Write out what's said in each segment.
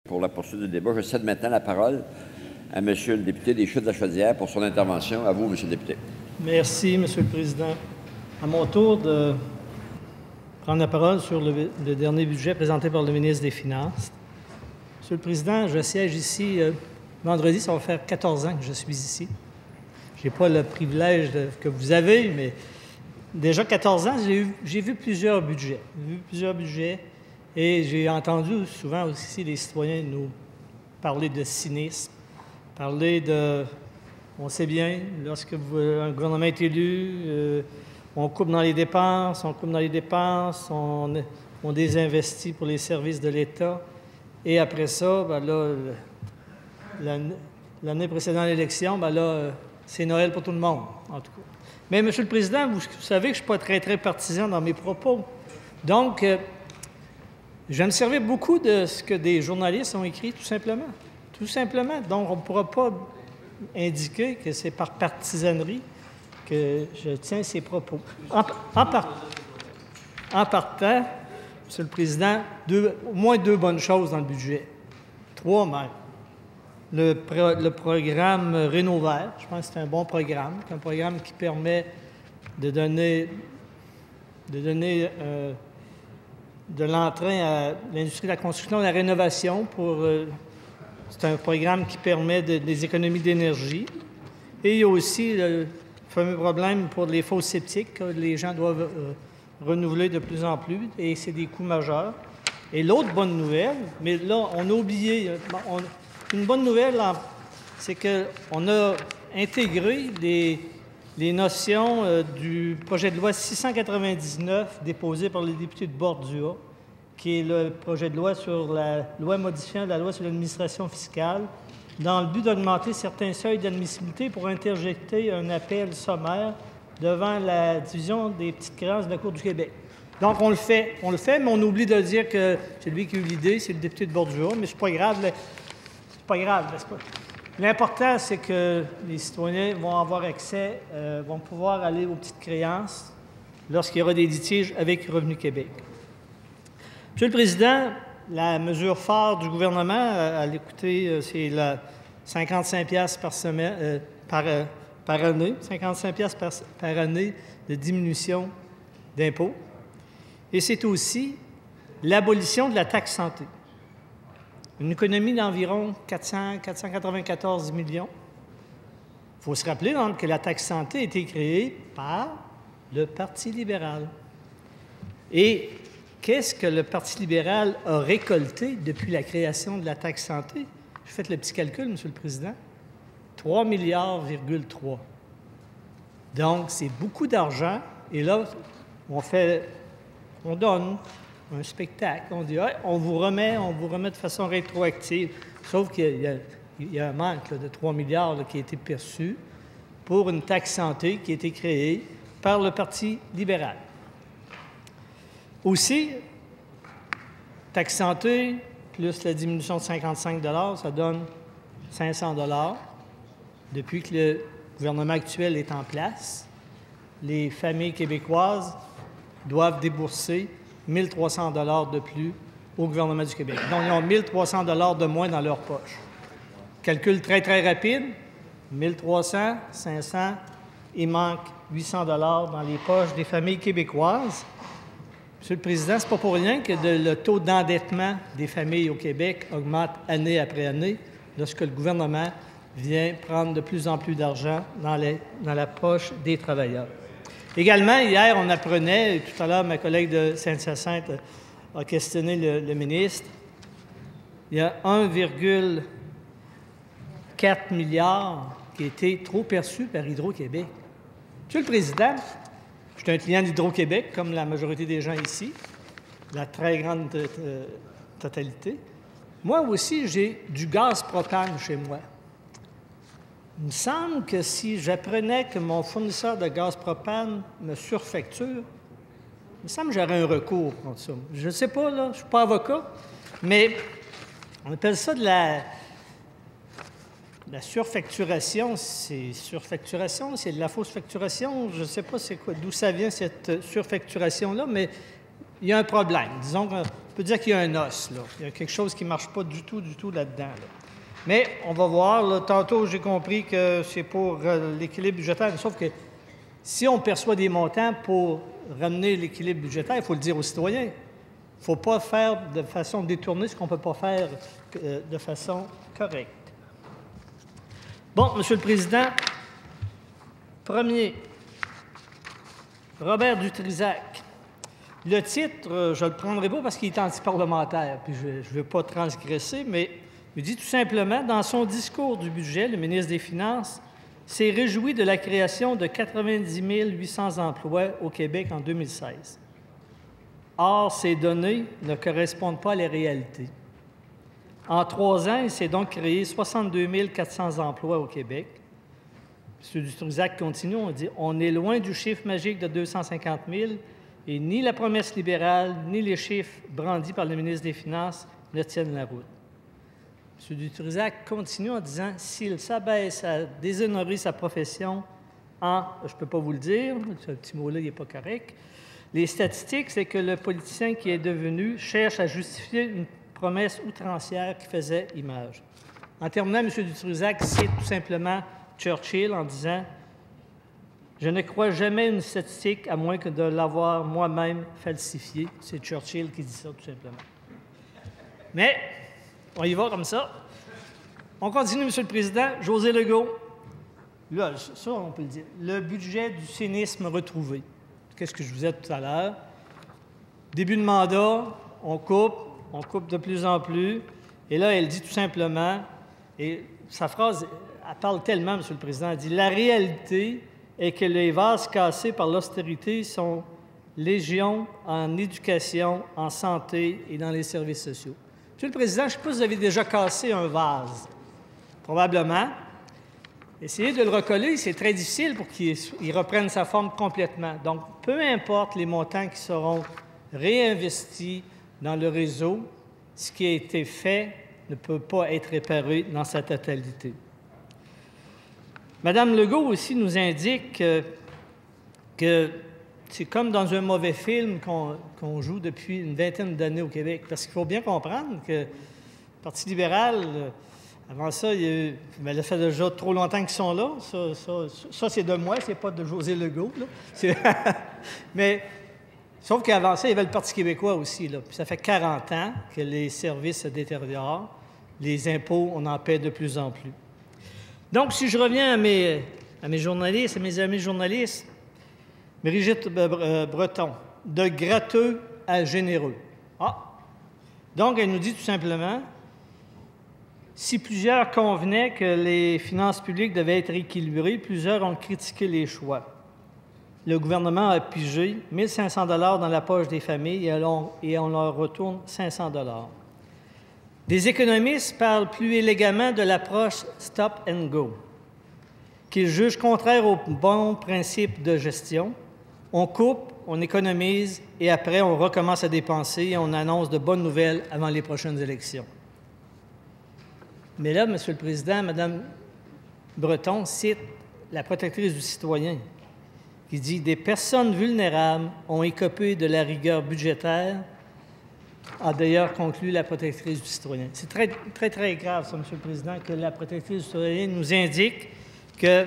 Pour la poursuite du débat, je cède maintenant la parole à M. le député des Chutes-de-la-Chaudière pour son intervention. À vous, M. le député. Merci, M. le Président. À mon tour de prendre la parole sur le dernier budget présenté par le ministre des Finances. M. le Président, je siège ici vendredi, ça va faire 14 ans que je suis ici. Je n'ai pas le privilège que vous avez, mais déjà 14 ans, j'ai vu plusieurs budgets. Et j'ai entendu souvent aussi les citoyens nous parler de cynisme, parler de... On sait bien, lorsque un gouvernement est élu, on coupe dans les dépenses, on désinvestit pour les services de l'État. Et après ça, ben là, l'année précédant l'élection, ben là, c'est Noël pour tout le monde, en tout cas. Mais, M. le Président, vous savez que je ne suis pas très, très partisan dans mes propos. Donc, je vais me servir beaucoup de ce que des journalistes ont écrit, tout simplement. Tout simplement. Donc, on ne pourra pas indiquer que c'est par partisanerie que je tiens ces propos. En partant, M. le Président, au moins deux bonnes choses dans le budget. Trois même. Le programme Rénov'Vert, je pense que c'est un bon programme. C'est un programme qui permet de donner de l'entrain à l'industrie de la construction et de la rénovation. C'est un programme qui permet des économies d'énergie. Et il y a aussi le fameux problème pour les fosses septiques que les gens doivent renouveler de plus en plus, et c'est des coûts majeurs. Et l'autre bonne nouvelle, mais là, on a oublié, une bonne nouvelle, c'est qu'on a intégré les notions du projet de loi 699 déposé par les députés de Bordua, qui est le projet de loi sur la loi modifiant la loi sur l'administration fiscale, dans le but d'augmenter certains seuils d'admissibilité pour interjecter un appel sommaire devant la division des petites créances de la Cour du Québec. Donc, on le fait, mais on oublie de dire que celui qui a eu l'idée, c'est le député de Bordua, mais c'est pas grave, n'est-ce pas? L'important, c'est que les citoyens vont avoir accès, vont pouvoir aller aux petites créances lorsqu'il y aura des litiges avec Revenu Québec. Monsieur le Président, la mesure phare du gouvernement, à l'écouter, c'est la 55$ par semaine, par année, 55$ par année de diminution d'impôts. Et c'est aussi l'abolition de la taxe santé. Une économie d'environ 494 millions. Il faut se rappeler donc, que la taxe santé a été créée par le Parti libéral. Et qu'est-ce que le Parti libéral a récolté depuis la création de la taxe santé? Je fais le petit calcul, M. le Président. 3,3 milliards. Donc, c'est beaucoup d'argent. Et là, on donne un spectacle. On dit, hey, on vous remet de façon rétroactive. Sauf qu'il y a un manque de 3 milliards qui a été perçu pour une taxe santé qui a été créée par le Parti libéral. Aussi, taxe santé plus la diminution de 55 $, ça donne 500 $. Depuis que le gouvernement actuel est en place, les familles québécoises doivent débourser 1 300 $ de plus au gouvernement du Québec. Donc, ils ont 1 300 $ de moins dans leur poche. Calcul très, très rapide. 1 300, 500, il manque 800 $ dans les poches des familles québécoises. Monsieur le Président, c'est pas pour rien que le taux d'endettement des familles au Québec augmente année après année lorsque le gouvernement vient prendre de plus en plus d'argent dans la poche des travailleurs. Également, hier, on apprenait, et tout à l'heure, ma collègue de Saint-Hyacinthe a questionné le ministre, il y a 1,4 milliard qui a été trop perçu par Hydro-Québec. Monsieur le Président, je suis un client d'Hydro-Québec, comme la majorité des gens ici, la très grande totalité. Moi aussi, j'ai du gaz propane chez moi. Il me semble que si j'apprenais que mon fournisseur de gaz propane me surfacture, il me semble que j'aurais un recours contre ça. Je ne sais pas, là, je ne suis pas avocat, mais on appelle ça de la surfacturation. C'est surfacturation, c'est de la fausse facturation. Je ne sais pas d'où ça vient, cette surfacturation-là, mais il y a un problème. Disons que peut dire qu'il y a un os, là. Il y a quelque chose qui ne marche pas du tout là-dedans. Là. Mais on va voir. Là, tantôt, j'ai compris que c'est pour l'équilibre budgétaire. Sauf que si on perçoit des montants pour ramener l'équilibre budgétaire, il faut le dire aux citoyens. Il ne faut pas faire de façon détournée ce qu'on ne peut pas faire de façon correcte. Bon, M. le Président, premier, Robert Dutrisac. Le titre, je ne le prendrai pas parce qu'il est anti-parlementaire, puis je ne veux pas transgresser, mais il dit tout simplement, dans son discours du budget, le ministre des Finances s'est réjoui de la création de 90 800 emplois au Québec en 2016. Or, ces données ne correspondent pas à la réalité. En 3 ans, il s'est donc créé 62 400 emplois au Québec. M. Dutrisac continue, on dit « On est loin du chiffre magique de 250 000 et ni la promesse libérale, ni les chiffres brandis par le ministre des Finances ne tiennent la route. » M. Dutrisac continue en disant « S'il s'abaisse à déshonorer sa profession en... » je ne peux pas vous le dire, ce petit mot-là n'est pas correct. Les statistiques, c'est que le politicien qui est devenu cherche à justifier une promesse outrancière qui faisait image. En terminant, M. Dutrisac cite tout simplement Churchill en disant « Je ne crois jamais une statistique à moins que de l'avoir moi-même falsifiée. » C'est Churchill qui dit ça, tout simplement. Mais on y va comme ça. On continue, M. le Président. José Legault. Là, ça, on peut le dire. Le budget du cynisme retrouvé. Qu'est-ce que je vous ai dit tout à l'heure? Début de mandat, on coupe de plus en plus. Et là, elle dit tout simplement, et sa phrase, elle parle tellement, M. le Président, elle dit « La réalité est que les vases cassés par l'austérité sont légion en éducation, en santé et dans les services sociaux. » M. le Président, je ne sais pas si vous avez déjà cassé un vase. Probablement. Essayez de le recoller, c'est très difficile pour qu'il reprenne sa forme complètement. Donc, peu importe les montants qui seront réinvestis dans le réseau, ce qui a été fait ne peut pas être réparé dans sa totalité. Mme Legault aussi nous indique que c'est comme dans un mauvais film qu'on joue depuis une vingtaine d'années au Québec. Parce qu'il faut bien comprendre que le Parti libéral, avant ça, ça fait déjà trop longtemps qu'ils sont là. Ça c'est de moi, c'est pas de José Legault. Là. Mais, sauf qu'avant ça, il y avait le Parti québécois aussi. Là. Puis ça fait 40 ans que les services se détériorent. Les impôts, on en paie de plus en plus. Donc, si je reviens à mes journalistes, à mes amis journalistes, Brigitte Breton, de gratteux à généreux. Ah! Donc, elle nous dit tout simplement, si plusieurs convenaient que les finances publiques devaient être équilibrées, plusieurs ont critiqué les choix. Le gouvernement a pigé 1 500 $ dans la poche des familles et on leur retourne 500 $. Des économistes parlent plus élégamment de l'approche « stop and go », qu'ils jugent contraire aux bons principes de gestion. On coupe, on économise, et après, on recommence à dépenser et on annonce de bonnes nouvelles avant les prochaines élections. Mais là, M. le Président, Mme Breton cite la protectrice du citoyen, qui dit « Des personnes vulnérables ont écopé de la rigueur budgétaire », a d'ailleurs conclu la protectrice du citoyen. C'est très, très, très grave, ça, M. le Président, que la protectrice du citoyen nous indique que,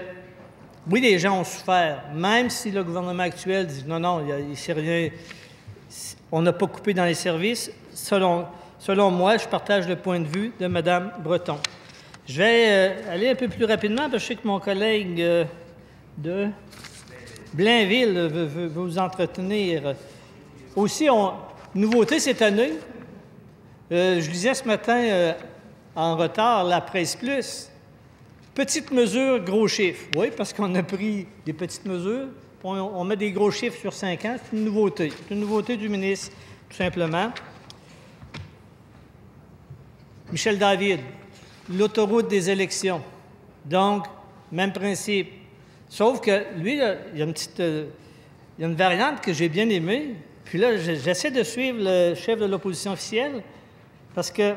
oui, les gens ont souffert, même si le gouvernement actuel dit « Non, non, il s'est rien, on n'a pas coupé dans les services », selon moi, je partage le point de vue de Mme Breton. Je vais aller un peu plus rapidement, parce que je sais que mon collègue de Blainville veut vous entretenir. Aussi, nouveauté cette année, je lisais ce matin en retard la Presse Plus. Petites mesures, gros chiffres. Oui, parce qu'on a pris des petites mesures, puis on met des gros chiffres sur 5 ans. C'est une nouveauté. C'est une nouveauté du ministre, tout simplement. Michel David, l'autoroute des élections. Donc, même principe. Sauf que lui, là, il y a une variante que j'ai bien aimée. Puis là, j'essaie de suivre le chef de l'opposition officielle parce que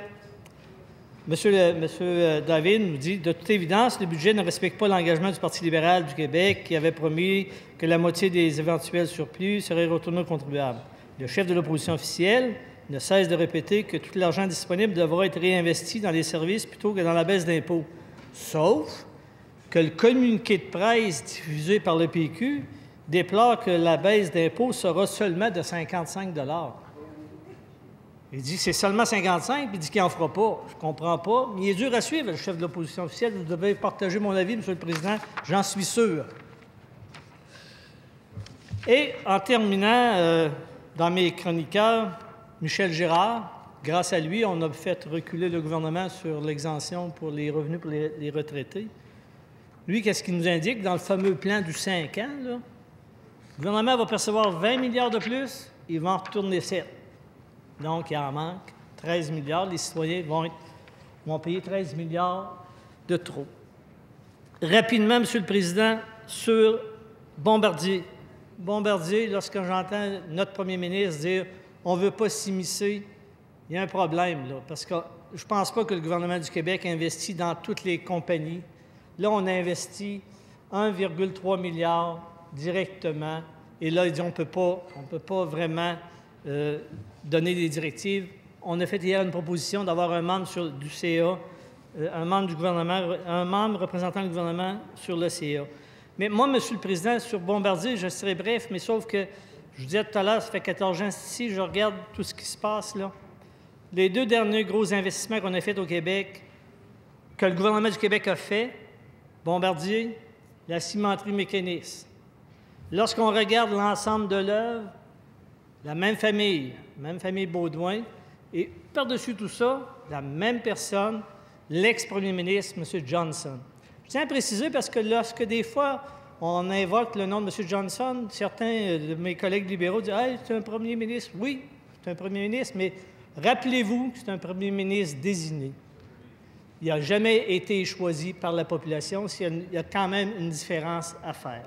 M. David nous dit, de toute évidence, le budget ne respecte pas l'engagement du Parti libéral du Québec qui avait promis que la moitié des éventuels surplus seraient retournés aux contribuables. Le chef de l'opposition officielle ne cesse de répéter que tout l'argent disponible devra être réinvesti dans les services plutôt que dans la baisse d'impôts. Sauf que le communiqué de presse diffusé par le PQ déplore que la baisse d'impôts sera seulement de 55 $. Il dit que c'est seulement 55, puis il dit qu'il n'en fera pas. Je ne comprends pas. Mais il est dur à suivre, le chef de l'opposition officielle. Vous devez partager mon avis, M. le Président. J'en suis sûr. Et en terminant, dans mes chroniqueurs, Michel Girard, grâce à lui, on a fait reculer le gouvernement sur l'exemption pour les revenus pour les retraités. Lui, qu'est-ce qu'il nous indique dans le fameux plan du 5 ans? Là? Le gouvernement va percevoir 20 milliards de plus, il va en retourner 7. Donc, il en manque 13 milliards. Les citoyens vont payer 13 milliards de trop. Rapidement, M. le Président, sur Bombardier. Bombardier, lorsque j'entends notre premier ministre dire « on ne veut pas s'immiscer », il y a un problème, là, parce que je ne pense pas que le gouvernement du Québec investit dans toutes les compagnies. Là, on a investi 1,3 milliard directement, et là, il dit on ne peut pas vraiment donner des directives. On a fait hier une proposition d'avoir un membre du CA, un membre du gouvernement, un membre représentant le gouvernement sur le CA. Mais moi, M. le Président, sur Bombardier, je serai bref, mais sauf que, je vous disais tout à l'heure, ça fait 14 ans ici, je regarde tout ce qui se passe là. Les 2 derniers gros investissements qu'on a faits au Québec, que le gouvernement du Québec a fait, Bombardier, la cimenterie Mécanis. Lorsqu'on regarde l'ensemble de l'œuvre, la même famille Baudouin, et par-dessus tout ça, la même personne, l'ex-premier ministre, M. Johnson. Je tiens à préciser parce que lorsque des fois, on invoque le nom de M. Johnson, certains de mes collègues libéraux disent « Hey, c'est un premier ministre. » Oui, c'est un premier ministre, mais rappelez-vous que c'est un premier ministre désigné. Il n'a jamais été choisi par la population. Il y a quand même une différence à faire.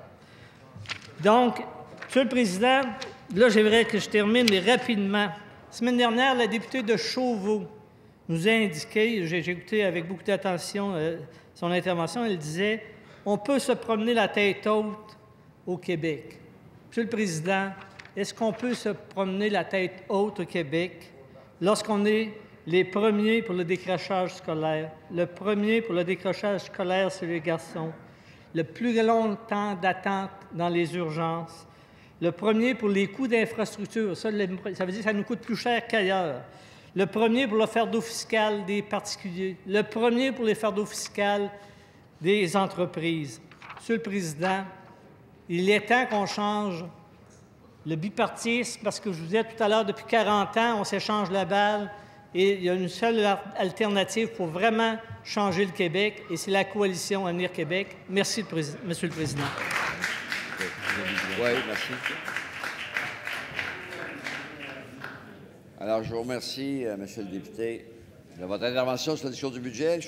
Donc, M. le Président, là, j'aimerais que je termine rapidement. La semaine dernière, la députée de Chauveau nous a indiqué, j'ai écouté avec beaucoup d'attention son intervention, elle disait « On peut se promener la tête haute au Québec. » Monsieur le Président, est-ce qu'on peut se promener la tête haute au Québec lorsqu'on est les premiers pour le décrochage scolaire, le premier pour le décrochage scolaire chez les garçons, le plus long temps d'attente dans les urgences, le premier pour les coûts d'infrastructure, ça veut dire que ça nous coûte plus cher qu'ailleurs, le premier pour le fardeau fiscal des particuliers, le premier pour les fardeaux fiscaux des entreprises. Monsieur le Président, il est temps qu'on change le bipartisme, parce que je vous disais tout à l'heure, depuis 40 ans, on s'échange la balle, et il y a une seule alternative pour vraiment changer le Québec, et c'est la coalition Avenir Québec. Merci, Monsieur le Président. Oui, merci. Alors, je vous remercie, Monsieur le député, de votre intervention sur la discussion du budget.